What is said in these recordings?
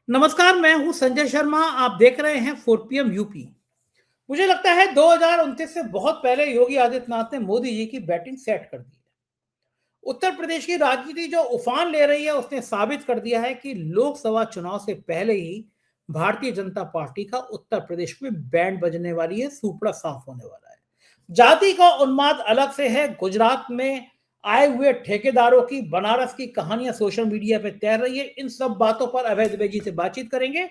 नमस्कार, मैं हूं संजय शर्मा। आप देख रहे हैं 4 PM यूपी। मुझे लगता है 2029 से बहुत पहले योगी आदित्यनाथ ने मोदी जी की बैटिंग सेट कर दी है। उत्तर प्रदेश की राजनीति जो उफान ले रही है, उसने साबित कर दिया है कि लोकसभा चुनाव से पहले ही भारतीय जनता पार्टी का उत्तर प्रदेश में बैंड बजने वाली है, सूपड़ा साफ होने वाला है। जाति का उन्माद अलग से है। गुजरात में आए हुए ठेकेदारों की, बनारस की कहानियां सोशल मीडिया पे तैर रही है। इन सब बातों पर अभय दुबे जी से बातचीत करेंगे।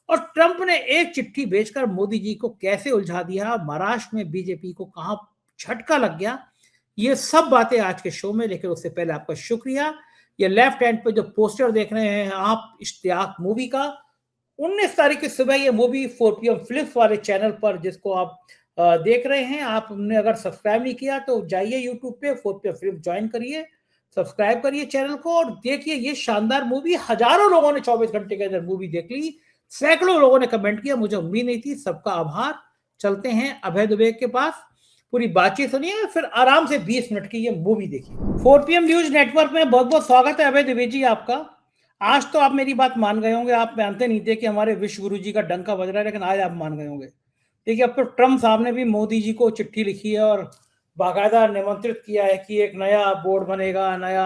और ट्रंप ने एक चिट्ठी भेजकर मोदी जी को कैसे उलझा दिया, महाराष्ट्र में बीजेपी को कहां झटका लग गया, ये सब बातें आज के शो में। लेकिन उससे पहले आपका शुक्रिया। ये लेफ्ट हैंड पे जो पोस्टर देख रहे हैं आप, इश्तियाक मूवी का, 19 तारीख की सुबह ये मूवी 4 PM फिल्म्स वाले चैनल पर, जिसको आप देख रहे हैं, आपने अगर सब्सक्राइब नहीं किया तो जाइए यूट्यूब पे 4 PM फिल्म ज्वाइन करिए, सब्सक्राइब करिए चैनल को और देखिए ये शानदार मूवी। हजारों लोगों ने 24 घंटे के अंदर मूवी देख ली, सैकड़ों लोगों ने कमेंट किया, मुझे उम्मीद नहीं थी। सबका आभार। चलते हैं अभय दुबे के पास, पूरी बातचीत सुनिए, फिर आराम से 20 मिनट की ये मूवी देखिए। 4 PM न्यूज नेटवर्क में बहुत बहुत स्वागत है अभय दुबे जी आपका। आज तो आप मेरी बात मान गए होंगे। आप मानते नहीं थे कि हमारे विश्व गुरु जी का डंका बज रहा है, लेकिन आज आप मान गए होंगे। देखिए, अब तो ट्रम्प साहब ने भी मोदी जी को चिट्ठी लिखी है और बाकायदा निमंत्रित किया है कि एक नया बोर्ड बनेगा, नया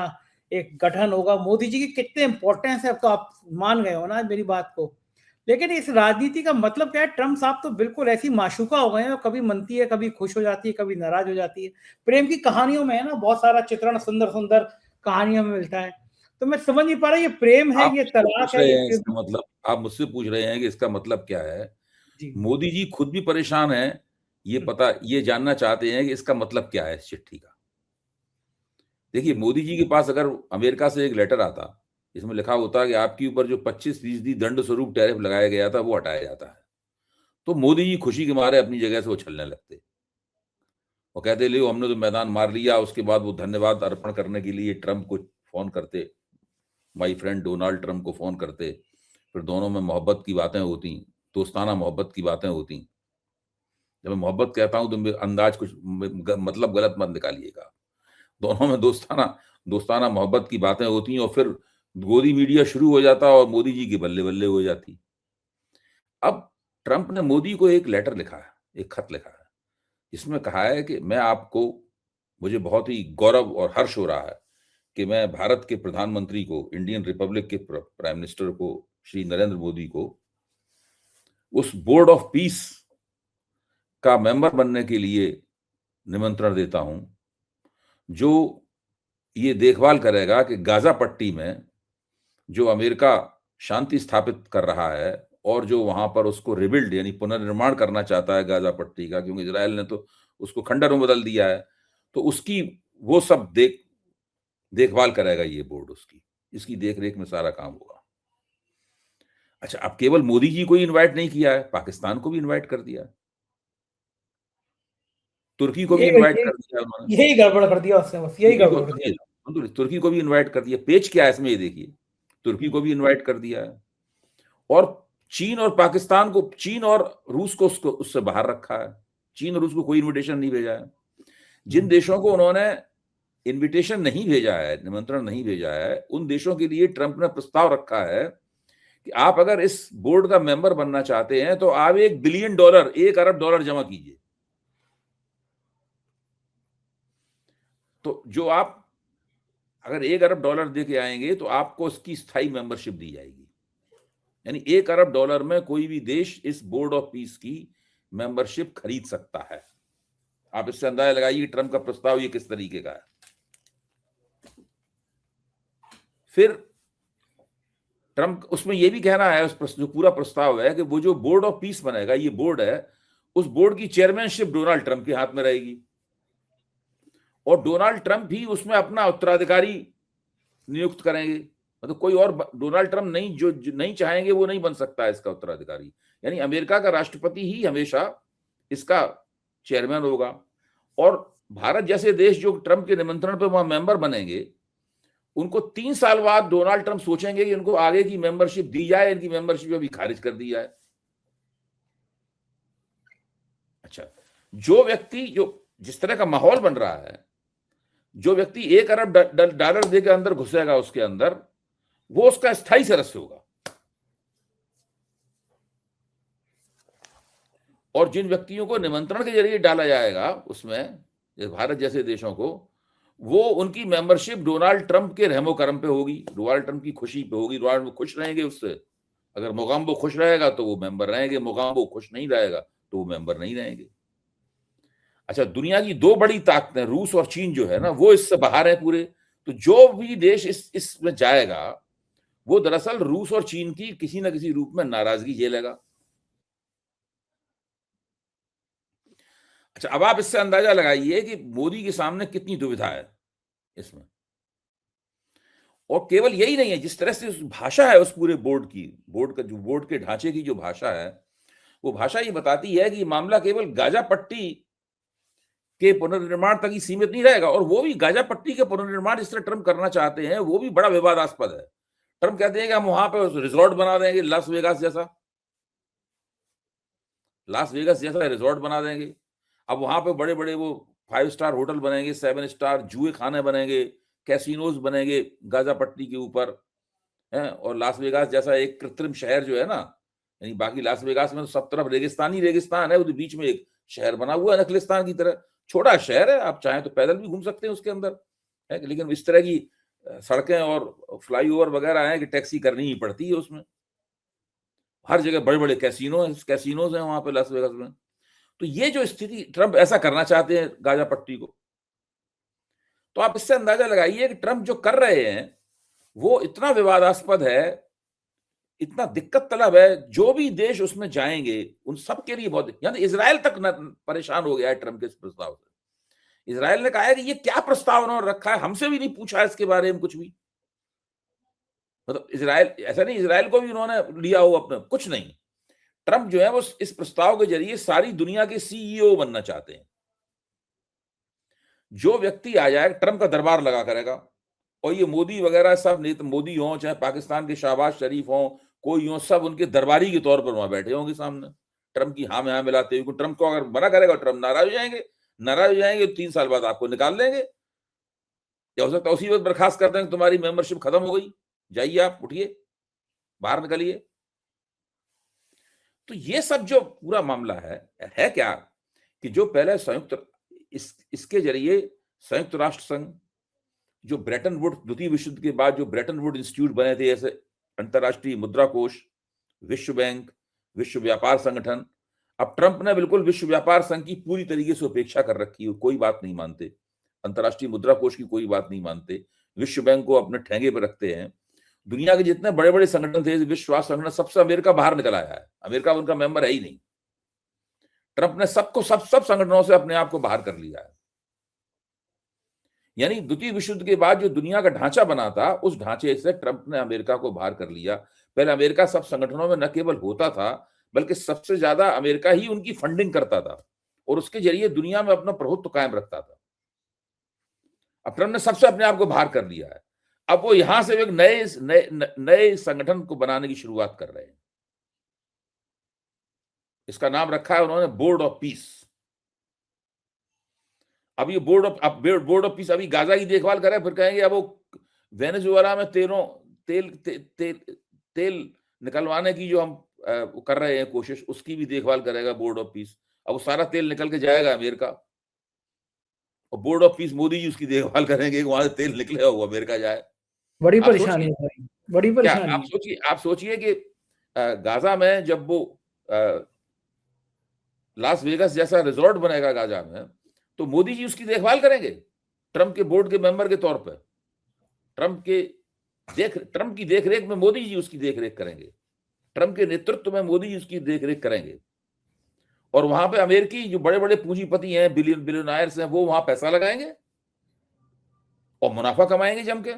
एक गठन होगा। मोदी जी की कितने इंपॉर्टेंस है, अब तो आप मान गए हो ना मेरी बात को। लेकिन इस राजनीति का मतलब क्या है? ट्रम्प साहब तो बिल्कुल ऐसी माशूका हो गए हैं, कभी मनती है, कभी खुश हो जाती है, कभी नाराज हो जाती है। प्रेम की कहानियों में है ना, बहुत सारा चित्रण सुंदर सुंदर कहानियों में मिलता है। तो मैं समझ नहीं पा रहा, ये प्रेम है, आप ये मुझसे तलाक पूछ है, रहे ये हैं क्यों? इसका मतलब, आप मुझसे पूछ रहे हैं कि इसका मतलब क्या है। जी। मोदी जी खुद भी परेशान हैं, ये जानना चाहते हैं कि इसका मतलब क्या है इस चिट्ठी का। देखिए, मोदी जी के पास अगर अमेरिका से एक लेटर आता, इसमें लिखा होता कि आपके ऊपर जो 25% दंड स्वरूप टैरिफ लगाया गया था वो हटाया जाता है, तो मोदी जी खुशी के मारे अपनी जगह से उछलने लगते और कहते लियो हमने तो मैदान मार लिया। उसके बाद वो धन्यवाद अर्पण करने के लिए ट्रंप को फोन करते, माई फ्रेंड डोनाल्ड ट्रंप को फोन करते। फिर दोनों में मोहब्बत की बातें होती, दोस्ताना मोहब्बत की बातें होती। जब मैं मोहब्बत कहता हूं तो अंदाज कुछ मतलब गलत मत निकालिएगा। दोनों में दोस्ताना दोस्ताना मोहब्बत की बातें होती और फिर गोदी मीडिया शुरू हो जाता और मोदी जी की बल्ले बल्ले हो जाती। अब ट्रंप ने मोदी को एक लेटर लिखा है, एक खत लिखा है, जिसमें कहा है कि मुझे बहुत ही गौरव और हर्ष हो रहा है कि मैं भारत के प्रधानमंत्री को, इंडियन रिपब्लिक के प्राइम मिनिस्टर को, श्री नरेंद्र मोदी को उस बोर्ड ऑफ पीस का मेंबर बनने के लिए निमंत्रण देता हूं, जो ये देखभाल करेगा कि गाजा पट्टी में जो अमेरिका शांति स्थापित कर रहा है और जो वहां पर उसको रिबिल्ड यानी पुनर्निर्माण करना चाहता है गाजा पट्टी का, क्योंकि इजराइल ने तो उसको खंडर में बदल दिया है, तो उसकी वो सब देखभाल करेगा ये बोर्ड, इसकी देखरेख में सारा काम होगा। अच्छा, अब केवल मोदी जी को ही इनवाइट नहीं किया है, पाकिस्तान को भी इनवाइट कर दिया है, तुर्की को भी इनवाइट कर दिया है उन्होंने। यही गड़बड़ कर दिया उसने, बस यही गड़बड़ कर दिया। तुर्की को भी इनवाइट कर दिया। पेच क्या है इसमें, ये देखिए, तुर्की को भी इनवाइट कर दिया है और चीन और रूस को उससे बाहर रखा है। चीन और रूस को कोई इनविटेशन नहीं भेजा है। जिन देशों को उन्होंने इनविटेशन नहीं भेजा है, निमंत्रण नहीं भेजा है, उन देशों के लिए ट्रंप ने प्रस्ताव रखा है कि आप अगर इस बोर्ड का मेंबर बनना चाहते हैं तो आप $1 बिलियन, $1 अरब जमा कीजिए। तो जो आप अगर $1 अरब दे के आएंगे तो आपको इसकी स्थायी मेंबरशिप दी जाएगी। यानी $1 अरब में कोई भी देश इस बोर्ड ऑफ पीस की मेंबरशिप खरीद सकता है। आप इससे अंदाजा लगाइए ट्रंप का प्रस्ताव ये किस तरीके का है। फिर ट्रंप उसमें यह भी कहना है, जो पूरा प्रस्ताव है, कि वो जो बोर्ड ऑफ पीस बनेगा, ये बोर्ड है, उस बोर्ड की चेयरमैनशिप डोनाल्ड ट्रंप के हाथ में रहेगी और डोनाल्ड ट्रंप भी उसमें अपना उत्तराधिकारी नियुक्त करेंगे। मतलब कोई और डोनाल्ड ट्रंप नहीं, जो नहीं चाहेंगे वो नहीं बन सकता है इसका उत्तराधिकारी। यानी अमेरिका का राष्ट्रपति ही हमेशा इसका चेयरमैन होगा और भारत जैसे देश जो ट्रंप के निमंत्रण पर वहां मेंबर बनेंगे, उनको 3 साल बाद डोनाल्ड ट्रंप सोचेंगे कि उनको आगे की मेंबरशिप दी जाए, इनकी मेंबरशिप अभी खारिज कर दी जाए। अच्छा, जिस तरह का माहौल बन रहा है, जो व्यक्ति $1 अरब दे के अंदर घुसेगा उसके अंदर, वो उसका स्थायी सदस्य होगा। और जिन व्यक्तियों को निमंत्रण के जरिए डाला जाएगा उसमें, भारत जैसे देशों को, वो उनकी मेंबरशिप डोनाल्ड ट्रंप के रहमो करम पे होगी, डोनाल्ड ट्रंप की खुशी पे होगी। डोनाल्ड खुश रहेंगे उससे, अगर मोगाम्बो खुश रहेगा तो वो मेंबर रहेंगे, मोगाम्बो खुश नहीं रहेगा तो वो मेंबर नहीं रहेंगे। अच्छा, दुनिया की दो बड़ी ताकतें रूस और चीन जो है ना, वो इससे बाहर है पूरे। तो जो भी देश इसमें जाएगा वो दरअसल रूस और चीन की किसी ना किसी रूप में नाराजगी झेलेगा। अच्छा, अब आप इससे अंदाजा लगाइए कि मोदी के सामने कितनी दुविधा है इसमें। और केवल यही नहीं है, जिस तरह से उस भाषा है उस पूरे बोर्ड की, बोर्ड के ढांचे की जो भाषा है, वो भाषा ये बताती है कि ये मामला केवल गाजा पट्टी के पुनर्निर्माण तक ही सीमित नहीं रहेगा। और वो भी गाजा पट्टी के पुनर्निर्माण जिस तरह ट्रंप करना चाहते हैं वो भी बड़ा विवादास्पद है। ट्रंप कहते हैं कि हम वहां पर रिजॉर्ट बना देंगे, लास वेगास जैसा रिजॉर्ट बना देंगे। अब वहां पे बड़े बड़े वो 5 स्टार होटल बनेंगे, 7 स्टार जुए खाने बनेंगे, कैसीनोज बनेंगे गाजा पट्टी के ऊपर है। और लास वेगास जैसा एक कृत्रिम शहर जो है ना, यानी बाकी लास वेगास में तो सब तरफ रेगिस्तान है, वो तो बीच में एक शहर बना हुआ है नखलिस्तान की तरह। छोटा शहर है, आप चाहें तो पैदल भी घूम सकते हैं उसके अंदर है, लेकिन इस तरह की सड़कें और फ्लाईओवर वगैरह हैं कि टैक्सी करनी ही पड़ती है उसमें। हर जगह बड़े बड़े कैसीनोज हैं वहां पे लास वेगास में। तो ये जो स्थिति, ट्रंप ऐसा करना चाहते हैं गाजा पट्टी को। तो आप इससे अंदाजा लगाइए कि ट्रंप जो कर रहे हैं वो इतना विवादास्पद है, इतना दिक्कत तलब है। जो भी देश उसमें जाएंगे उन सब के लिए बहुत, यानी इजराइल तक परेशान हो गया है ट्रंप के इस प्रस्ताव से। इजराइल ने कहा है कि ये क्या प्रस्ताव उन्होंने रखा है, हमसे भी नहीं पूछा इसके बारे में कुछ भी। मतलब इजराइल, ऐसा नहीं इजराइल को भी उन्होंने लिया हो अपने, कुछ नहीं। ट्रंप जो है वो इस प्रस्ताव के जरिए सारी दुनिया के सीईओ बनना चाहते हैं। जो व्यक्ति आ जाए ट्रंप का दरबार लगा करेगा। और ये मोदी वगैरह सब नेता, मोदी हो चाहे पाकिस्तान के शहबाज शरीफ हो, कोई हो, सब उनके दरबारी के तौर पर वहां बैठे होंगे सामने ट्रंप की हाँ में हाँ मिलाते हुए। ट्रंप को अगर मना करेगा ट्रंप नाराज हो जाएंगे, 3 साल बाद आपको निकाल देंगे, या हो सकता है उसी वक्त बर्खास्त कर देंगे, तुम्हारी मेंबरशिप खत्म हो गई, जाइए आप, उठिए, बाहर निकलिए। तो ये सब जो पूरा मामला है क्या कि जो पहले इसके जरिए संयुक्त राष्ट्र संघ, जो ब्रेटन वुड द्वितीय विश्व युद्ध के बाद जो ब्रेटन वुड इंस्टीट्यूट बने थे, जैसे अंतर्राष्ट्रीय मुद्रा कोष, विश्व बैंक, विश्व व्यापार संगठन, अब ट्रंप ने बिल्कुल विश्व व्यापार संघ की पूरी तरीके से उपेक्षा कर रखी है, कोई बात नहीं मानते, अंतर्राष्ट्रीय मुद्रा कोष की कोई बात नहीं मानते, विश्व बैंक को अपने ठेंगे पर रखते हैं। दुनिया के जितने बड़े बड़े संगठन थे, विश्व स्वास्थ्य संगठन, सबसे अमेरिका बाहर निकल आया है, अमेरिका उनका मेंबर है ही नहीं। ट्रंप ने सब संगठनों से अपने आप को बाहर कर लिया है। यानी द्वितीय विश्व युद्ध के बाद जो दुनिया का ढांचा बना था, उस ढांचे से ट्रंप ने अमेरिका को बाहर कर लिया। पहले अमेरिका सब संगठनों में न केवल होता था, बल्कि सबसे ज्यादा अमेरिका ही उनकी फंडिंग करता था और उसके जरिए दुनिया में अपना प्रभुत्व कायम रखता था। अब ट्रंप ने सबसे अपने आप को बाहर कर लिया है। अब वो यहां से एक नए संगठन को बनाने की शुरुआत कर रहे हैं। इसका नाम रखा है उन्होंने बोर्ड ऑफ पीस। अब ये बोर्ड ऑफ पीस अभी गाजा की देखभाल करे, फिर कहेंगे अब वो वेनेजुएला में तेल निकलवाने की जो हम कर रहे हैं कोशिश, उसकी भी देखभाल करेगा बोर्ड ऑफ पीस। अब वो सारा तेल निकल के जाएगा अमेरिका, और board of peace Modi ji उसकी देखभाल करेंगे, वहां से तेल निकले वो अमेरिका जाए। बड़ी परेशानी है भाई, बड़ी परेशानी। आप सोचिए कि गाजा में जब वो लास वेगास जैसा रिजॉर्ट बनेगा गाजा में, तो मोदी जी उसकी देखभाल करेंगे ट्रंप के बोर्ड के मेंबर के तौर पर। ट्रंप की देखरेख में मोदी जी उसकी देखरेख करेंगे, ट्रंप के नेतृत्व में मोदी जी उसकी देखरेख करेंगे। और वहां पे अमेरिकी जो बड़े बड़े पूंजीपति हैं, बिलियनायर्स हैं, वो वहां पैसा लगाएंगे और मुनाफा कमाएंगे जम के।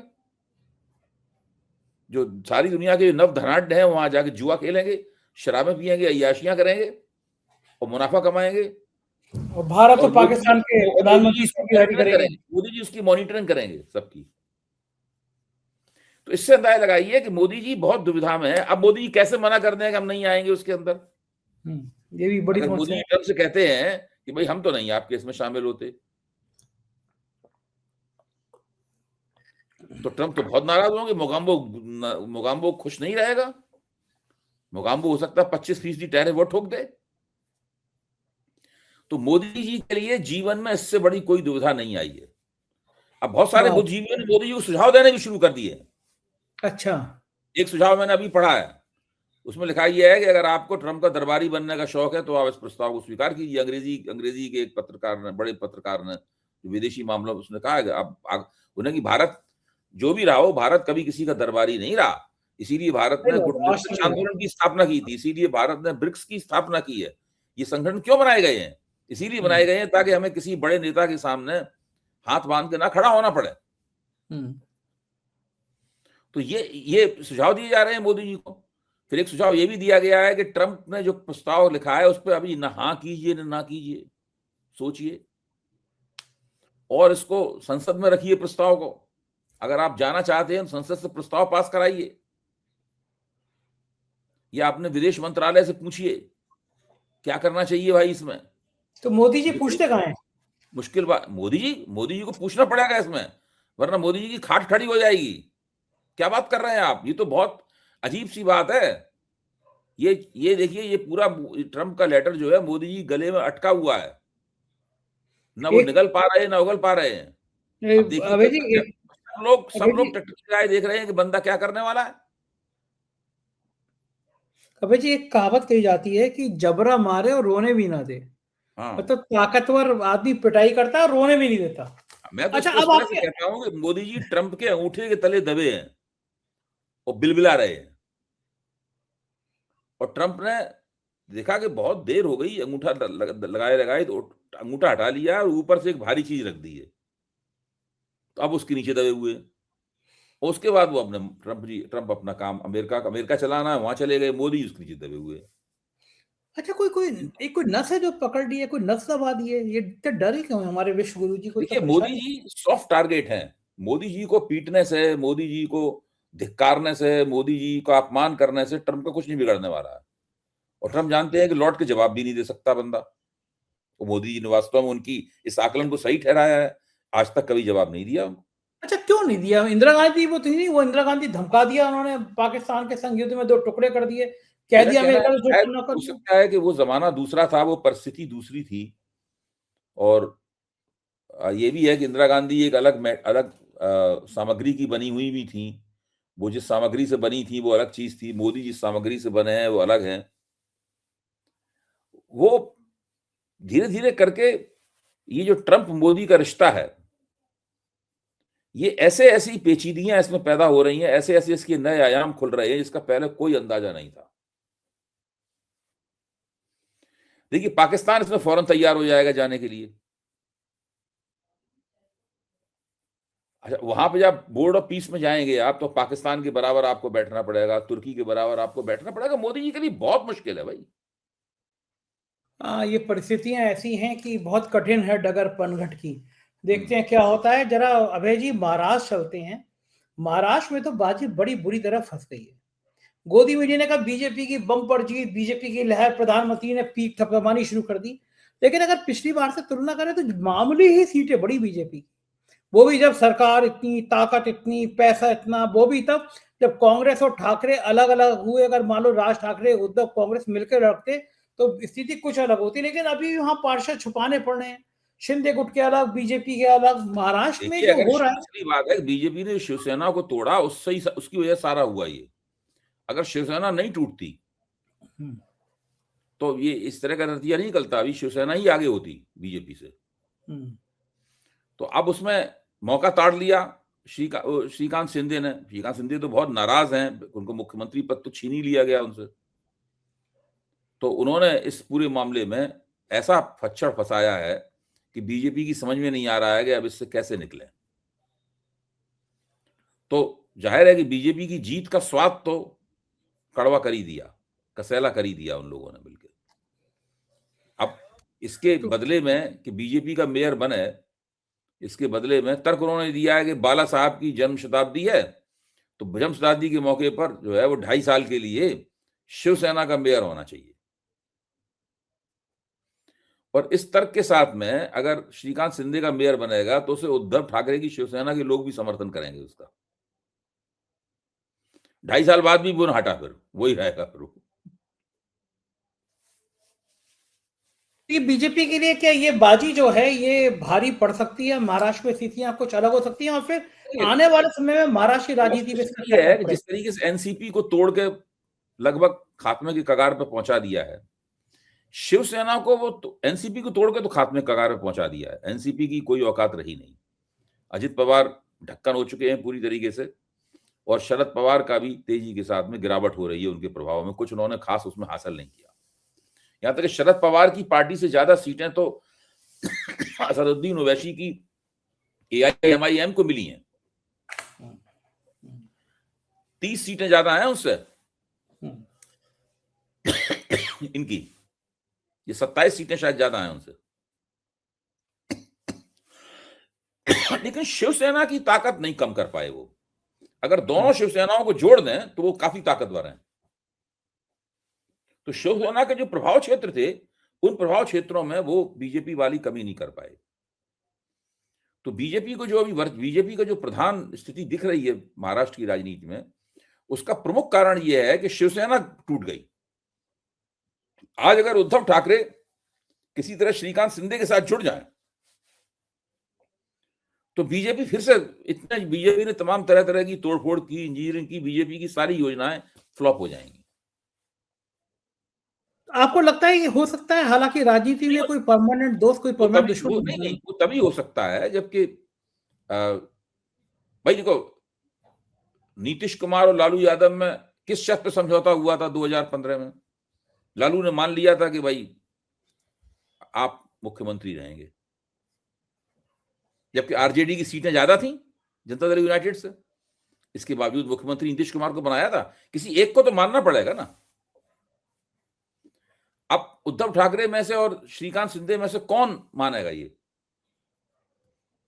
जो सारी दुनिया के नव धनाढ्य हैं वहां जाके जुआ खेलेंगे, शराबें पिएंगे, अय्याशियां करेंगे और मुनाफा कमाएंगे। और भारत और पाकिस्तान के प्रधानमंत्री मोदी जी उसकी मॉनिटरिंग करेंगे सबकी। तो इससे अंदाजा लगाइए कि मोदी जी बहुत दुविधा में है। अब मोदी जी कैसे मना कर दें कि हम नहीं आएंगे उसके अंदर? ये भी बड़ी मोदी जी ट्रंप से कहते हैं कि भाई हम तो नहीं आपके इसमें शामिल होते, तो ट्रंप तो बहुत नाराज होंगे। मोगाम्बो खुश नहीं रहेगा। मोगाम्बो हो सकता है 25% टैरिफ वो ठोक दे। तो मोदी जी के लिए जीवन में इससे बड़ी कोई दुविधा नहीं आई है। अब बहुत सारे बुद्धिजीवियों ने मोदी जी को सुझाव देने भी शुरू कर दिए। अच्छा। एक सुझाव मैंने अभी पढ़ा है, उसमें लिखा यह है कि अगर आपको ट्रंप का दरबारी बनने का शौक है तो आप इस प्रस्ताव को स्वीकार कीजिए। अंग्रेजी के एक पत्रकार ने, बड़े पत्रकार ने, विदेशी मामलों में, उसने कहा कि उन्हें कि भारत जो भी रहा हो, भारत कभी किसी का दरबारी नहीं रहा, इसीलिए भारत ने गुटनिरपेक्ष आंदोलन की स्थापना की थी, इसीलिए भारत ने ब्रिक्स की स्थापना की है। ये संगठन क्यों बनाए गए हैं? इसीलिए बनाए गए हैं ताकि हमें किसी बड़े नेता के सामने हाथ बांध के ना खड़ा होना पड़े। तो ये सुझाव दिए जा रहे हैं मोदी जी को। फिर एक सुझाव ये भी दिया गया है कि ट्रंप ने जो प्रस्ताव लिखा है उस पर अभी ना हाँ कीजिए ना कीजिए, सोचिए और इसको संसद में रखिए प्रस्ताव को। अगर आप जाना चाहते हैं तो संसद से प्रस्ताव पास कराइए, या अपने विदेश मंत्रालय से पूछिए क्या करना चाहिए भाई इसमें। तो मोदी जी पूछते कहाँ हैं? मुश्किल बात, मोदी जी को पूछना पड़ेगा इसमें, वरना मोदी जी की खाट खड़ी हो जाएगी। क्या बात कर रहे हैं आप? ये तो बहुत अजीब सी बात है। ये देखिए, ये पूरा ट्रंप का लेटर जो है मोदी जी गले में अटका हुआ है, ना वो निकल पा रहे हैं ना उगल पा रहे हैं। अब देखिए, सब लोग टकटकी देख रहे हैं कि बंदा क्या करने वाला है। अबे जी, एक कहावत कही जाती है कि जबरा मारे और रोने भी ना दे। मतलब ताकतवर आदमी पिटाई करता है और रोने भी नहीं देता। मैं तो इसको इस तरह से कहता हूं कि मोदी जी ट्रंप के अंगूठे के तले दबे हैं और बिलबिला रहे हैं, और ट्रंप ने देखा कि बहुत देर हो गई, अंगूठा लगाए तो अंगूठा हटा लिया और ऊपर से एक भारी चीज रख दी है, तो अब उसके नीचे दबे हुए। और उसके बाद वो अपने ट्रंप अपना काम अमेरिका चलाना है, वहां चले गए, मोदी उसके नीचे दबे हुए। अच्छा, कोई नस है जो पकड़ ली है, कोई नस दबा दी है? ये इतने डर ही क्यों है हमारे विश्व गुरु जी को? देखिए, मोदी जी सॉफ्ट टारगेट हैं। मोदी जी को पीटने से, मोदी जी को धिक्कारने से, मोदी जी का अपमान करने से ट्रंप का कुछ नहीं बिगड़ने वाला है। और ट्रंप जानते हैं कि लौट के जवाब भी नहीं दे सकता बंदा। तो मोदी जी ने वास्तव में उनकी इस आकलन को सही ठहराया है, आज तक कभी जवाब नहीं दिया उनको। अच्छा, क्यों नहीं दिया? इंदिरा गांधी वो थी नहीं, वो इंदिरा गांधी धमका दिया उन्होंने, पाकिस्तान के संग युद्ध में 2 टुकड़े कर दिए, कह दिया अमेरिका से दुश्मन ना हो करो। सकता है कि वो जमाना दूसरा था, वो परिस्थिति दूसरी थी, और ये भी है कि इंदिरा गांधी एक अलग सामग्री की बनी हुई भी थी। वो जिस सामग्री से बनी थी वो अलग चीज थी, मोदी जिस सामग्री से बने हैं वो अलग है। वो धीरे धीरे करके ये जो ट्रंप मोदी का रिश्ता है, ये ऐसी पेचीदियां इसमें पैदा हो रही हैं, ऐसे इसके नए आयाम खुल रहे हैं जिसका पहले कोई अंदाजा नहीं था। देखिए, पाकिस्तान इसमें फौरन तैयार हो जाएगा जाने के लिए। अच्छा, वहां पे जब बोर्ड ऑफ पीस में जाएंगे आप, तो पाकिस्तान के बराबर आपको बैठना पड़ेगा, तुर्की के बराबर आपको बैठना पड़ेगा। मोदी जी के लिए बहुत मुश्किल है भाई। ये परिस्थितियां ऐसी हैं कि बहुत कठिन है डगर पनघट की। देखते हैं क्या होता है। जरा अभय जी महाराष्ट्र चलते हैं। महाराष्ट्र में तो बाजी बड़ी बुरी तरह फंस गई है। गोदी मीडिया ने कहा बीजेपी की बम्पर जीत, बीजेपी की लहर, प्रधानमंत्री ने पीक थपथपानी शुरू कर दी। लेकिन अगर पिछली बार से तुलना करें तो मामूली ही सीटें बड़ी बीजेपी, वो भी जब सरकार इतनी, ताकत इतनी, पैसा इतना, वो भी तब जब कांग्रेस और ठाकरे अलग अलग हुए। अगर मान लो राज ठाकरे, उद्धव, कांग्रेस मिलकर लड़ते तो स्थिति कुछ अलग होती, लेकिन अभी वहां पार्षद छुपाने पड़ रहे हैं। शिंदे गुट के अलग, बीजेपी के अलग। महाराष्ट्र में जो हो रहा है, असली बात है, बीजेपी ने शिवसेना को तोड़ा, उससे ही उसकी वजह सारा हुआ ये। अगर शिवसेना नहीं टूटती तो ये इस तरह का नतीजा नहीं निकलता, अभी शिवसेना ही आगे होती बीजेपी से। तो अब उसमें मौका ताड़ लिया श्रीकांत शिंदे ने। श्रीकांत शिंदे तो बहुत नाराज हैं, उनको मुख्यमंत्री पद तो छीन ही लिया गया उनसे। तो उन्होंने इस पूरे मामले में ऐसा फच्छड़ फंसाया है कि बीजेपी की समझ में नहीं आ रहा है कि अब इससे कैसे निकले। तो जाहिर है कि बीजेपी की जीत का स्वाद तो कड़वा कर ही दिया, कसैला कर ही दिया उन लोगों ने मिलकर। अब इसके बदले में कि बीजेपी का मेयर बने, इसके बदले में तर्क उन्होंने दिया है कि बाला साहब की जन्म शताब्दी है, तो जन्म शताब्दी के मौके पर जो है वो 2.5 साल के लिए शिवसेना का मेयर होना चाहिए। और इस तर्क के साथ में अगर श्रीकांत शिंदे का मेयर बनेगा तो उसे उद्धव ठाकरे की शिवसेना के लोग भी समर्थन करेंगे उसका। 2.5 साल बाद भी वो हटा, फिर वही रहेगा फिर। ये बीजेपी के लिए क्या ये बाजी जो है ये भारी पड़ सकती है? महाराष्ट्र में स्थितियां कुछ अलग हो सकती हैं और फिर आने वाले समय में महाराष्ट्र की राजनीति में इसका क्या ये है कि पड़ेगा? जिस तरीके से एनसीपी को तोड़ के लगभग खात्मे की कगार पे पहुंचा दिया है, शिवसेना को वो एनसीपी को तोड़ के तो खात्मे की कगार पे पहुंचा दिया है। एनसीपी की कोई औकात रही नहीं। अजित पवार ढक्कन हो चुके हैं पूरी तरीके से, और शरद पवार का भी तेजी के साथ में गिरावट हो रही है उनके प्रभाव में। कुछ उन्होंने खास उसमें हासिल नहीं किया। यहां तक कि शरद पवार की पार्टी से ज्यादा सीटें तो असदुद्दीन ओवैसी की एआईएमआईएम को मिली हैं। 30 सीटें ज्यादा हैं उससे इनकी, ये 27 सीटें शायद ज्यादा हैं उनसे। लेकिन शिवसेना की ताकत नहीं कम कर पाए वो। अगर दोनों शिवसेनाओं को जोड़ दें तो वो काफी ताकतवर हैं। तो शिवसेना के जो प्रभाव क्षेत्र थे, उन प्रभाव क्षेत्रों में वो बीजेपी वाली कमी नहीं कर पाए। तो बीजेपी को जो अभी बीजेपी का जो प्रधान स्थिति दिख रही है महाराष्ट्र की राजनीति में, उसका प्रमुख कारण यह है कि शिवसेना टूट गई। आज अगर उद्धव ठाकरे किसी तरह श्रीकांत शिंदे के साथ जुड़ जाएं, तो बीजेपी फिर से इतना, बीजेपी ने तमाम तरह तरह की तोड़फोड़ की, इंजीनियरिंग की, बीजेपी की सारी योजनाएं फ्लॉप हो जाएंगी। आपको लगता है कि हो सकता है, हालांकि राजनीति में कोई परमानेंट दोस्त कोई परमानेंट दुश्मन नहीं, वो तभी हो सकता है जबकि भाई देखो, नीतीश कुमार और लालू यादव में किस शर्त पे समझौता हुआ था 2015 में? लालू ने मान लिया था कि भाई आप मुख्यमंत्री रहेंगे, जबकि आरजेडी की सीटें ज्यादा थी जनता दल यूनाइटेड से। इसके बावजूद मुख्यमंत्री नीतीश कुमार को बनाया था। किसी एक को तो मानना पड़ेगा ना। अब उद्धव ठाकरे में से और श्रीकांत शिंदे में से कौन मानेगा? ये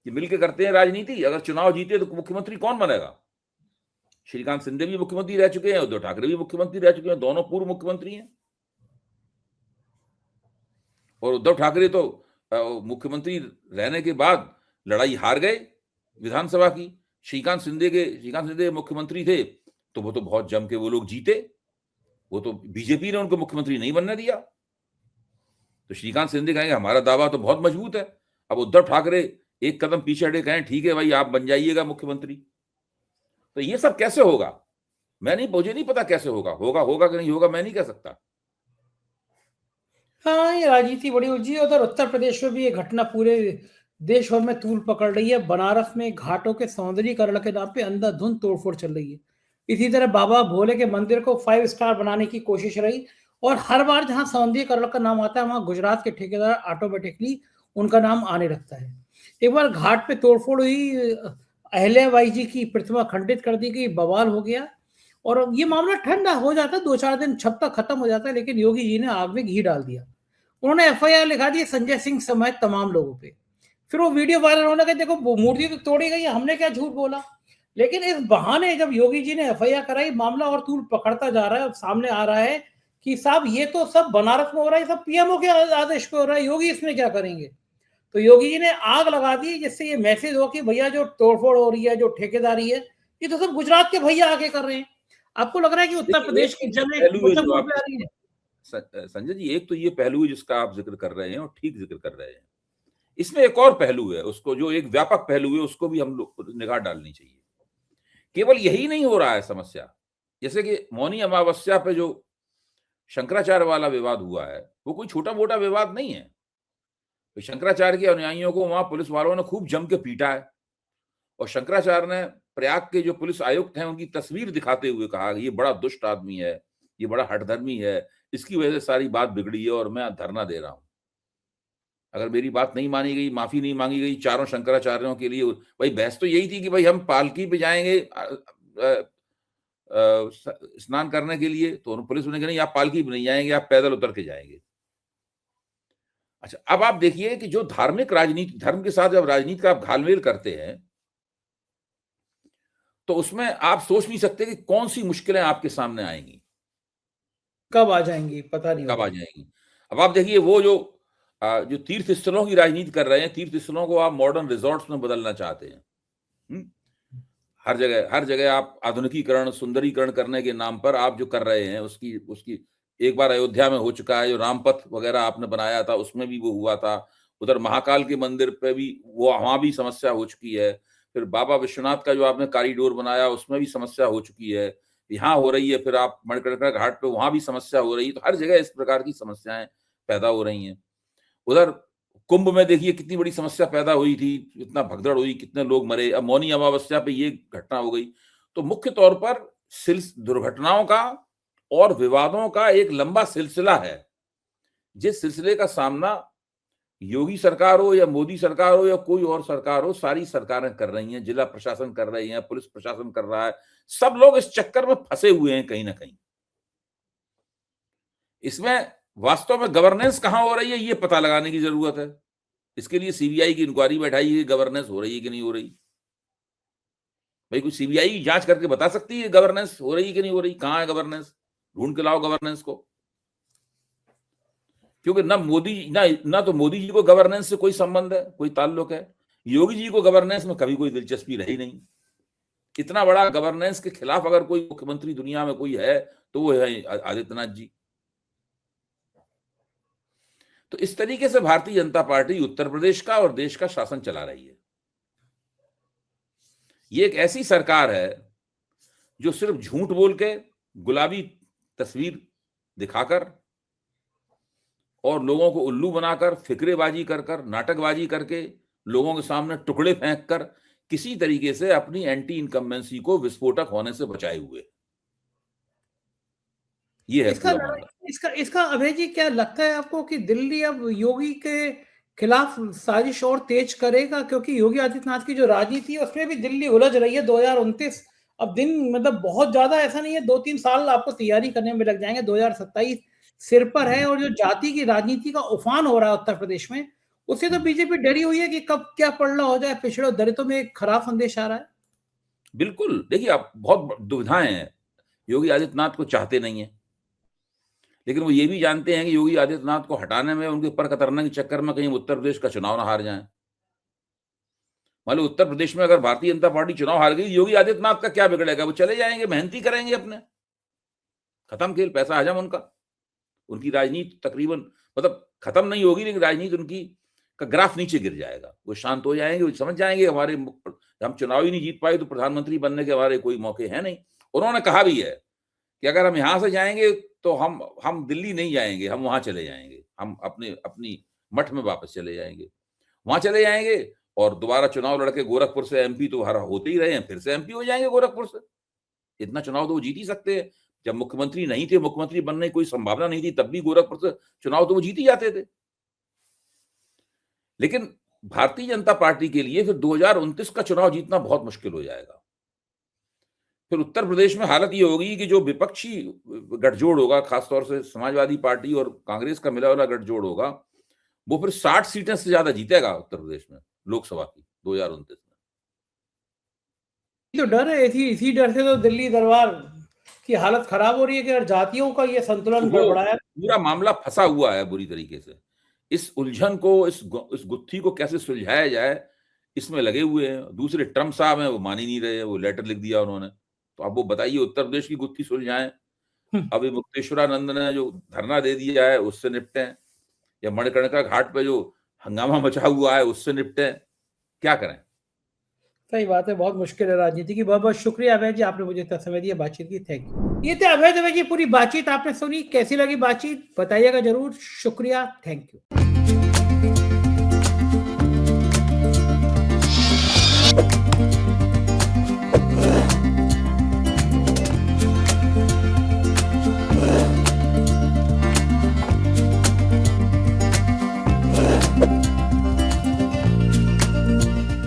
मिलकर करते हैं राजनीति। अगर चुनाव जीते तो मुख्यमंत्री कौन बनेगा? श्रीकांत शिंदे भी मुख्यमंत्री रह चुके हैं, उद्धव ठाकरे भी मुख्यमंत्री रह चुके हैं, दोनों पूर्व मुख्यमंत्री हैं। और उद्धव ठाकरे तो मुख्यमंत्री रहने के बाद लड़ाई हार गए विधानसभा की। श्रीकांत शिंदे मुख्यमंत्री थे तो वो तो बहुत जम के वो लोग जीते। वो तो बीजेपी ने उनको मुख्यमंत्री नहीं बनने दिया। तो श्रीकांत शिंदे कहेंगे हमारा दावा तो बहुत मजबूत है। अब उद्धव ठाकरे एक कदम पीछे हटे, कहें ठीक है भाई आप बन जाइएगा मुख्यमंत्री। तो ये सब कैसे होगा? मुझे नहीं पता कैसे होगा कि नहीं होगा, मैं नहीं कह सकता। हाँ, ये राजनीति बड़ी उलझी है। उधर उत्तर प्रदेश में भी ये घटना पूरे देश भर में तूल पकड़ रही है। बनारस में घाटों के सौंदर्यीकरण के नाम पे अंधाधुंध तोड़फोड़ चल रही है। इसी तरह बाबा भोले के मंदिर को 5 स्टार बनाने की कोशिश रही, और हर बार जहां सौंदर्यीकरण का नाम आता है वहां गुजरात के ठेकेदार ऑटोमेटिकली उनका नाम आने लगता है। एक बार घाट पे तोड़फोड़ हुई, अहल्याबाई जी की प्रतिमा खंडित कर दी गई, बवाल हो गया और ये मामला ठंडा हो जाता है, 2-4 दिन छब तक खत्म हो जाता है। लेकिन योगी जी ने आग में घी डाल दिया। उन्होंने एफआईआर लिखा दी संजय सिंह समेत तमाम लोगों पे। फिर वो वीडियो वायरल होने लगा, देखो मूर्ति तो तोड़ी गई, हमने क्या झूठ बोला। लेकिन इस बहाने जब योगी जी ने एफआईआर कराई, मामला और तूल पकड़ता जा रहा है। सामने आ रहा है कि साहब ये तो सब बनारस में हो रहा है, सब पीएमओ के आदेश पे हो रहा है, योगी इसमें क्या करेंगे। तो योगी जी ने आग लगा दी, जिससे ये मैसेज हो कि भैया जो तोड़फोड़ हो रही है, जो ठेकेदारी है, ये तो सब गुजरात के भैया आके कर रहे हैं। आपको लग रहा है कि उत्तर प्रदेश की जंग आ रही है? संजय जी, एक तो ये पहलू है जिसका आप जिक्र कर रहे हैं और ठीक जिक्र कर रहे हैं। इसमें एक और पहलू है, उसको जो एक व्यापक पहलू है उसको भी हम लोग निगाह डालनी चाहिए। केवल यही नहीं हो रहा है समस्या। जैसे कि मौनी अमावस्या पे जो शंकराचार्य वाला विवाद हुआ है, वो कोई छोटा मोटा विवाद नहीं है। तो शंकराचार्य के अनुयायियों को वहां पुलिस वालों ने खूब जम के पीटा है, और शंकराचार्य ने प्रयाग के जो पुलिस आयुक्त हैं उनकी तस्वीर दिखाते हुए कहा ये बड़ा दुष्ट आदमी है, ये बड़ा हठधर्मी है, इसकी वजह से सारी बात बिगड़ी है और मैं धरना दे रहा हूं। अगर मेरी बात नहीं मानी गई, माफी नहीं मांगी गई चारों शंकराचार्यों के लिए, भाई बहस तो यही थी कि भाई हम पालकी पे जाएंगे स्नान करने के लिए, तो पुलिस ने कहा नहीं आप पालकी पे नहीं जाएंगे, आप पैदल उतर के जाएंगे। अच्छा, अब आप देखिए कि जो धार्मिक राजनीति, धर्म के साथ जब राजनीति का आप घालमेल करते हैं तो उसमें आप सोच नहीं सकते कि कौन सी मुश्किलें आपके सामने आएंगी, कब आ जाएंगी पता नहीं कब आ जाएंगी। अब आप देखिए वो जो तीर्थ स्थलों की राजनीति कर रहे हैं, तीर्थ स्थलों को आप मॉडर्न रिजॉर्ट्स में बदलना चाहते हैं। हर जगह आप आधुनिकीकरण, सुंदरीकरण करने के नाम पर आप जो कर रहे हैं उसकी एक बार अयोध्या में हो चुका है, जो रामपथ वगैरह आपने बनाया था उसमें भी वो हुआ था। उधर महाकाल के मंदिर पे भी वो वहां भी समस्या हो चुकी है। फिर बाबा विश्वनाथ का जो आपने कॉरिडोर बनाया उसमें भी समस्या हो चुकी है। यहाँ हो रही है, फिर आप मणिकर्णिका घाट पे वहां भी समस्या हो रही है। तो हर जगह इस प्रकार की समस्याएं पैदा हो रही हैं। उधर कुंभ में देखिए कितनी बड़ी समस्या पैदा हुई थी, इतना भगदड़ हुई, कितने लोग मरे। अब मौनी अमावस्या पे ये घटना हो गई। तो मुख्य तौर पर दुर्घटनाओं का और विवादों का एक लंबा सिलसिला है, जिस सिलसिले का सामना योगी सरकार हो या मोदी सरकार हो या कोई और सरकार हो, सारी सरकारें कर रही हैं, जिला प्रशासन कर रही है, पुलिस प्रशासन कर रहा है। सब लोग इस चक्कर में फंसे हुए हैं कहीं ना कहीं। इसमें वास्तव में गवर्नेंस कहां हो रही है ये पता लगाने की जरूरत है। इसके लिए सीबीआई की इंक्वायरी बैठाई है, गवर्नेंस हो रही है कि नहीं हो रही। भाई कोई सीबीआई जांच करके बता सकती है गवर्नेंस हो रही है कि नहीं हो रही, कहां है गवर्नेंस, ढूंढ के लाओ गवर्नेंस को। क्योंकि ना तो मोदी जी को गवर्नेंस से कोई संबंध है, कोई ताल्लुक है। योगी जी को गवर्नेंस में कभी कोई दिलचस्पी रही नहीं। इतना बड़ा गवर्नेंस के खिलाफ अगर कोई मुख्यमंत्री दुनिया में कोई है तो वो है आदित्यनाथ जी। तो इस तरीके से भारतीय जनता पार्टी उत्तर प्रदेश का और देश का शासन चला रही है। ये एक ऐसी सरकार है जो सिर्फ झूठ बोल के, गुलाबी तस्वीर दिखाकर और लोगों को उल्लू बनाकर, फिक्रेबाजी कर नाटकबाजी करके, लोगों के सामने टुकड़े फेंक कर किसी तरीके से अपनी एंटी इनकम्बेंसी को विस्फोटक होने से बचाए हुए। ये है इसका अभय जी क्या लगता है आपको कि दिल्ली अब योगी के खिलाफ साजिश और तेज करेगा? क्योंकि योगी आदित्यनाथ की जो राजनीति है उसमें भी दिल्ली उलझ रही है। 2029 अब दिन मतलब बहुत ज्यादा ऐसा नहीं है, 2-3 साल आपको तैयारी करने में लग जाएंगे। 2027 सिर पर है और जो जाति की राजनीति का उफान हो रहा है उत्तर प्रदेश में, उससे तो बीजेपी डरी हुई है कि कब क्या पलड़ा हो जाए। पिछड़े दलितों में एक खराब संदेश आ रहा है। बिल्कुल, देखिए आप बहुत दुविधाएं हैं। योगी आदित्यनाथ को चाहते नहीं है, लेकिन वो ये भी जानते हैं कि योगी आदित्यनाथ को हटाने में, उनके पर कतरने के चक्कर में कहीं उत्तर प्रदेश का चुनाव ना हार जाए। मान लो उत्तर प्रदेश में अगर भारतीय जनता पार्टी चुनाव हार गई, योगी आदित्यनाथ का क्या बिगड़ेगा? वो चले जाएंगे, मेहनती करेंगे अपने, खत्म खेल, पैसा हजम उनका। उनकी राजनीति तकरीबन मतलब खत्म नहीं होगी, लेकिन राजनीति उनकी का ग्राफ नीचे गिर जाएगा। वो शांत हो जाएंगे, वो समझ जाएंगे हमारे हम चुनाव ही नहीं जीत पाए तो प्रधानमंत्री बनने के हमारे कोई मौके हैं नहीं। उन्होंने कहा भी है कि अगर हम यहां से जाएंगे तो हम दिल्ली नहीं जाएंगे, हम वहां चले जाएंगे, हम अपनी मठ में वापस चले जाएंगे, वहां चले जाएंगे और दोबारा चुनाव लड़के गोरखपुर से एमपी तो हर होते ही रहे हैं, फिर से एमपी हो जाएंगे गोरखपुर से। इतना चुनाव तो वो जीत ही सकते हैं। जब मुख्यमंत्री नहीं थे, मुख्यमंत्री बनने की कोई संभावना नहीं थी, तब भी गोरखपुर से चुनाव तो वो जीत ही जाते थे। लेकिन भारतीय जनता पार्टी के लिए फिर 2029 का चुनाव जीतना बहुत मुश्किल हो जाएगा। फिर उत्तर प्रदेश में हालत ये होगी कि जो विपक्षी गठजोड़ होगा, खासतौर से समाजवादी पार्टी और कांग्रेस का मिला हुआ गठजोड़ होगा, वो फिर 60 सीटें से ज्यादा जीतेगा उत्तर प्रदेश में लोकसभा की 2029 में। तो डर है, इसी डर से तो दिल्ली दरबार की हालत खराब हो रही है कि जातियों का ये संतुलन गड़बड़ाया। पूरा मामला फंसा हुआ है बुरी तरीके से। इस उलझन को, इस गुत्थी को कैसे सुलझाया जाए, इसमें लगे हुए हैं। दूसरे ट्रम्प साहब हैं, वो मान ही नहीं रहे, वो लेटर लिख दिया उन्होंने। तो अब वो बताइए उत्तर प्रदेश की गुत्थी सुलझाएं। अभी मुक्तेश्वरानंद ने जो धरना दे दिया है उससे निपटें, या मणिकर्णिका घाट पे जो हंगामा मचा हुआ है उससे निपटें, क्या करें? सही बात है, बहुत मुश्किल है राजनीति की। बहुत बहुत शुक्रिया अभय जी, आपने मुझे इतना समय दिया बातचीत की। Thank you. ये थे अभय दवे जी। पूरी बातचीत आपने सुनी, कैसी लगी बातचीत बताइएगा जरूर। शुक्रिया, थैंक यू।